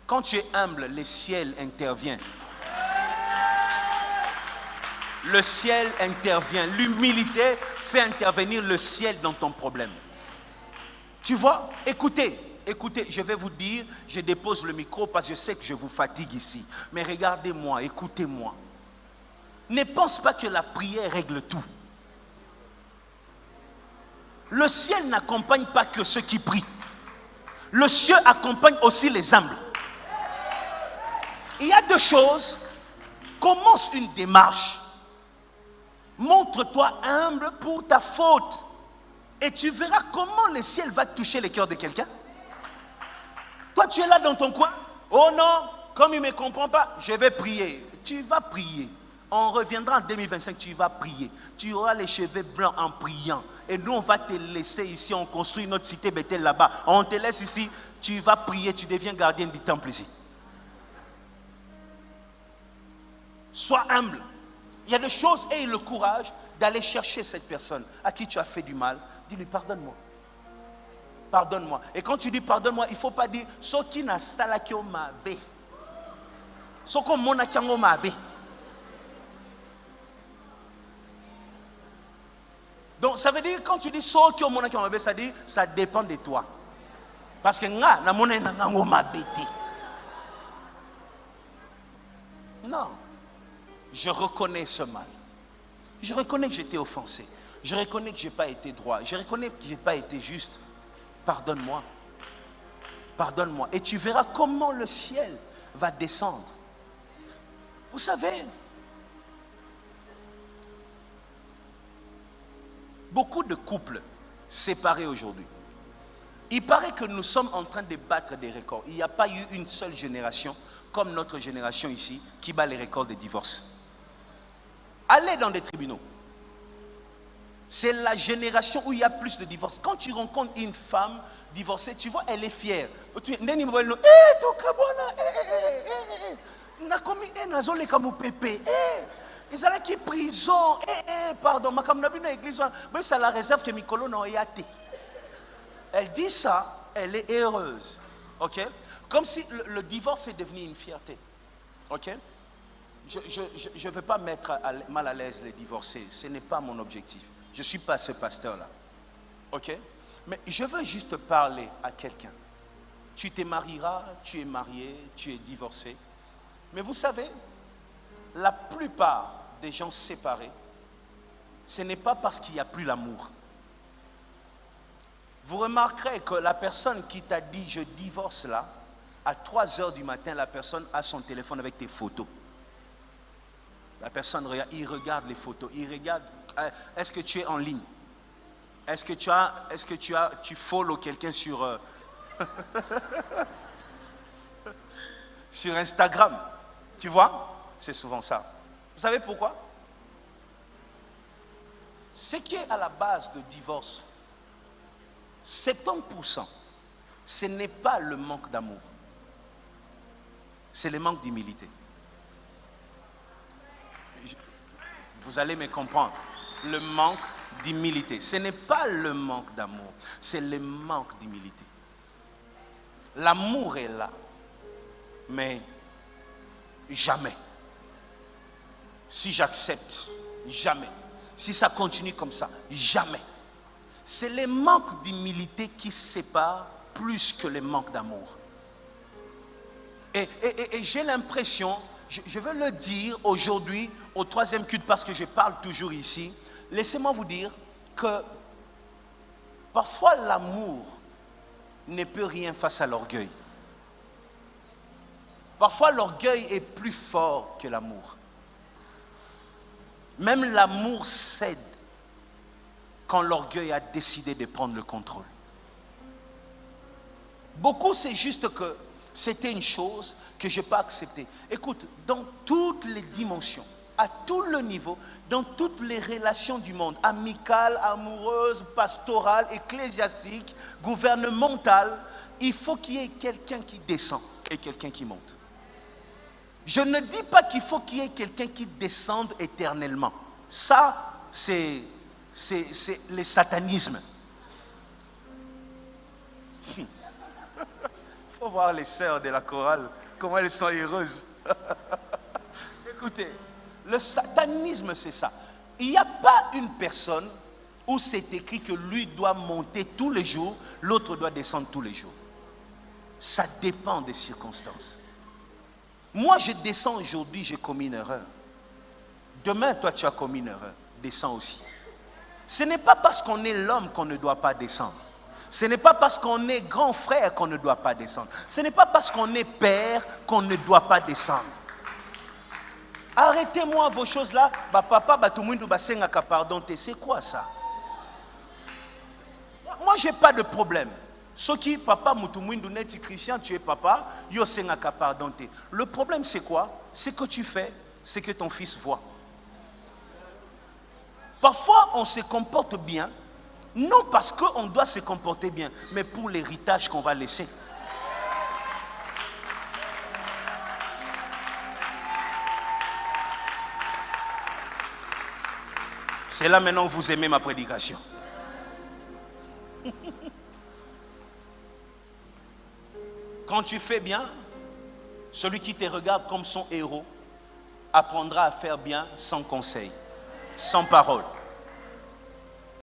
Quand tu es humble, le ciel intervient. Le ciel intervient. L'humilité fait intervenir le ciel dans ton problème. Tu vois, écoutez, je vais vous dire, je dépose le micro parce que je sais que je vous fatigue ici. Mais regardez-moi, écoutez-moi. Ne pense pas que la prière règle tout. Le ciel n'accompagne pas que ceux qui prient. Le ciel accompagne aussi les humbles. Il y a deux choses. Commence une démarche. Montre-toi humble pour ta faute. Et tu verras comment le ciel va toucher le cœur de quelqu'un. Toi, tu es là dans ton coin. Oh non, comme il ne me comprend pas, je vais prier. Tu vas prier. On reviendra en 2025, tu vas prier. Tu auras les cheveux blancs en priant. Et nous, on va te laisser ici. On construit notre cité Bethel là-bas. On te laisse ici. Tu vas prier. Tu deviens gardien du temple ici. Sois humble. Il y a des choses, aie le courage d'aller chercher cette personne à qui tu as fait du mal. Dis-lui, pardonne-moi. Pardonne-moi. Et quand tu dis pardonne-moi, il ne faut pas dire Soki na salaki o mabe. Soko mona kiango mabe. Donc ça veut dire quand tu dis Soki o mona kiango mabe, ça dit ça dépend de toi. Parce que nga na mona na ngango mabe te. Non. Je reconnais ce mal. Je reconnais que j'étais offensé. Je reconnais que je n'ai pas été droit. Je reconnais que je n'ai pas été juste. Pardonne-moi. Pardonne-moi. Et tu verras comment le ciel va descendre. Vous savez, beaucoup de couples séparés aujourd'hui. Il paraît que nous sommes en train de battre des records. Il n'y a pas eu une seule génération, comme notre génération ici, qui bat les records de divorce. Allez dans des tribunaux. C'est la génération où il y a plus de divorces. Quand tu rencontres une femme divorcée, tu vois, elle est fière. Pardon, la réserve que Mikolo n'a pas été. Elle dit ça, elle est heureuse. Ok? Comme si le divorce est devenu une fierté. Ok? Je ne veux pas mettre mal à l'aise les divorcés. Ce n'est pas mon objectif. Je ne suis pas ce pasteur-là. Ok? Mais je veux juste parler à quelqu'un. Tu te marieras, tu es marié, tu es divorcé. Mais vous savez, la plupart des gens séparés, ce n'est pas parce qu'il n'y a plus l'amour. Vous remarquerez que la personne qui t'a dit je divorce là, à 3 heures du matin, la personne a son téléphone avec tes photos. La personne regarde, il regarde les photos, il regarde, est-ce que tu es en ligne? Est-ce que tu follow quelqu'un sur, sur Instagram? Tu vois? C'est souvent ça. Vous savez pourquoi? Ce qui est à la base de divorce, 70%, ce n'est pas le manque d'amour. C'est le manque d'humilité. Vous allez me comprendre. Le manque d'humilité. Ce n'est pas le manque d'amour, c'est le manque d'humilité. L'amour est là, mais jamais. Si j'accepte, jamais. Si ça continue comme ça, jamais. C'est le manque d'humilité qui sépare plus que le manque d'amour. Et j'ai l'impression, je veux le dire aujourd'hui au 3e culte parce que je parle toujours ici. Laissez-moi vous dire que parfois l'amour ne peut rien face à l'orgueil. Parfois l'orgueil est plus fort que l'amour. Même l'amour cède quand l'orgueil a décidé de prendre le contrôle. Beaucoup, c'est juste que c'était une chose que je n'ai pas acceptée. Écoute, dans toutes les dimensions, à tout le niveau, dans toutes les relations du monde, amicales, amoureuses, pastorales, ecclésiastiques, gouvernementales, il faut qu'il y ait quelqu'un qui descend et quelqu'un qui monte. Je ne dis pas qu'il faut qu'il y ait quelqu'un qui descende éternellement. Ça, c'est le satanisme. faut voir les sœurs de la chorale, comment elles sont heureuses. Écoutez, le satanisme, c'est ça. Il n'y a pas une personne où c'est écrit que lui doit monter tous les jours, l'autre doit descendre tous les jours. Ça dépend des circonstances. Moi, je descends aujourd'hui, j'ai commis une erreur. Demain, toi, tu as commis une erreur. Descends aussi. Ce n'est pas parce qu'on est l'homme qu'on ne doit pas descendre. Ce n'est pas parce qu'on est grand frère qu'on ne doit pas descendre. Ce n'est pas parce qu'on est père qu'on ne doit pas descendre. Arrêtez-moi vos choses là. Bah papa, tout le monde va senga pardon. C'est quoi ça? Moi, j'ai pas de problème. Ce qui papa mutumundu neti Christian, tu es papa, yo senga pardon. Le problème c'est quoi? C'est que tu fais, c'est que ton fils voit. Parfois, on se comporte bien, non parce qu'on doit se comporter bien, mais pour l'héritage qu'on va laisser. C'est là maintenant que vous aimez ma prédication. Quand tu fais bien, celui qui te regarde comme son héros apprendra à faire bien sans conseil, sans parole.